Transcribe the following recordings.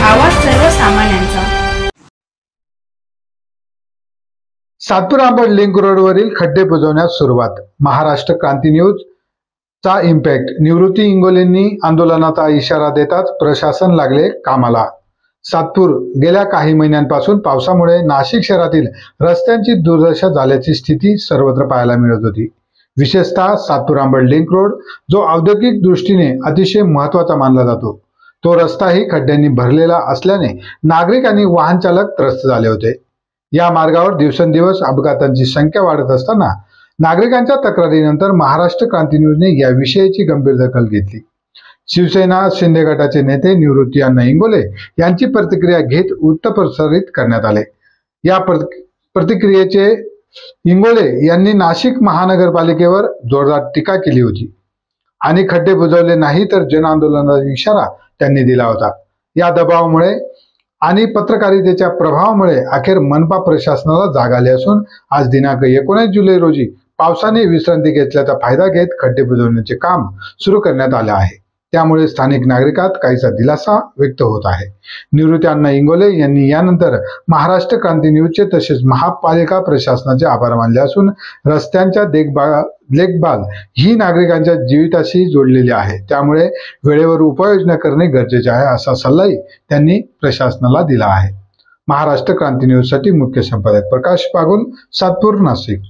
आवाज सर्वसामान्यांचा। सातपूर अंबड लिंक रोडवरील खड्डे बुजवण्यास सुरुवात। महाराष्ट्र क्रांती न्यूज चा इम्पॅक्ट। निवृत्ती इंगोलेंनी आंदोलनाचा इशारा देताच प्रशासन लागले कामाला। सातपूर गेल्या काही महिन्यांपासून पावसामुळे नाशिक शहरातील रस्त्यांची दुर्दशा झाल्याची स्थिती सर्वत्र पाहायला मिळत होती। विशेषतः सातपूर अंबड लिंक रोड जो औद्योगिक दृष्टीने अतिशय महत्त्वाचा मानला जातो, तो रस्ताही खड्ड्यांनी भरलेला असल्याने नागरिक आणि वाहन चालक त्रस्त झाले होते। या मार्गावर दिवसेंदिवस अपघातांची संख्या वाढत असताना नागरिकांच्या तक्रारीनंतर महाराष्ट्र क्रांती न्यूजने या विषयाची गंभीर दखल घेतली। शिवसेना शिंदे गटाचे नेते निवृत्ती अण्णा इंगोले यांची प्रतिक्रिया घेत वृत्त प्रसारित करण्यात आले। या प्रतिक्रियेचे इंगोले यांनी नाशिक महानगरपालिकेवर जोरदार टीका केली होती आणि खड्डे बुजवले नाही तर जन आंदोलनाचा इशारा त्यांनी दिला होता। या दबावामुळे आणि पत्रकारितेच्या प्रभावामुळे अखेर मनपा प्रशासनाला जाग आली असून आज दिनांक 19 जुलै रोजी पावसाने विश्रांती घेतल्याचा फायदा घेत खड्डे बुजवण्याचे काम सुरू करण्यात आले आहे। त्यामुळे स्थानिक नागरिकात काहीसा दिलासा व्यक्त होत आहे। निवृत्ती अण्णा इंगोले यांनी यानंतर महाराष्ट्र क्रांती न्यूजचे तसेच महापालिका प्रशासनाचे आभार मानले असून रस्त्यांच्या देखभाल ही नागरिकांच्या जीविताशी जोडलेली आहे, त्यामुळे वेळेवर उपाययोजना करणे गरजेचे आहे असा सल्लाही त्यांनी प्रशासनाला दिला आहे। महाराष्ट्र क्रांती न्यूज साठी मुख्य संपादक प्रकाश पागुल, सातपूर, नाशिक।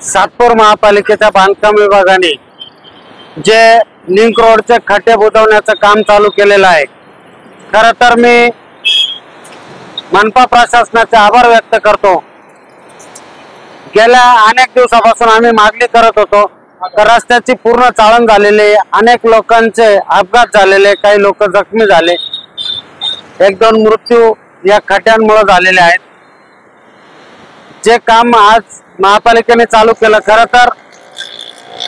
सातपूर महापालिकेच्या बांधकाम विभागाने जे लिंक रोडचे खड्डे बुजवण्याचं काम चालू केलेलं आहे, खरं तर मी मनपा प्रशासनाचे आभार व्यक्त करतो। गेल्या अनेक दिवसापासून आम्ही मागणी करत होतो तर रस्त्याची पूर्ण चाळण झालेली, अनेक लोकांचे अपघात झालेले, काही लोक जखमी झाले, 1-2 मृत्यू या खड्ड्यांमुळे झालेले आहेत। जे काम आज महापालिकेने चालू केलं, खरं तर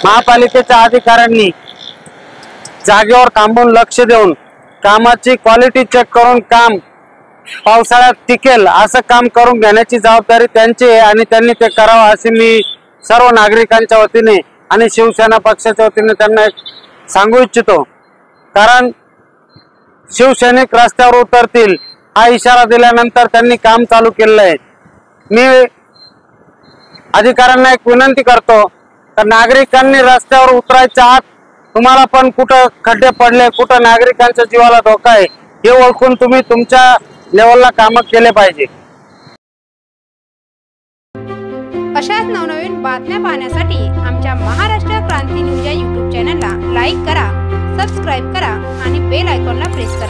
महापालिकेच्या अधिकाऱ्यांनी जागेवर थांबून लक्ष देऊन कामाची क्वालिटी चेक करून काम पावसाळ्यात टिकेल असं काम करून घेण्याची जबाबदारी त्यांची आहे आणि त्यांनी ते करावं असे मी सर्व नागरिकांच्या वतीने आणि शिवसेना पक्षाच्या वतीने त्यांना सांगू इच्छितो। कारण शिवसैनिक रस्त्यावर उतरतील हा इशारा दिल्यानंतर त्यांनी काम चालू केलेलं आहे। मी अधिकाऱ्यांना एक विनंती करतो तर नागरिकांनी रस्त्यावर उतरायच्या आत तुम्हाला पण कुठं खड्डे पडले, कुठं नागरिकांच्या जीवाला धोका आहे हे ओळखून तुम्ही तुमच्या लेवलला काम केले पाहिजे। अशाच नवनवीन बातम्या पाहण्यासाठी आमच्या महाराष्ट्र क्रांती न्यूज या YouTube चॅनलला लाईक करा, सबस्क्राईब करा आणि बेल आयकॉनला प्रेस करा।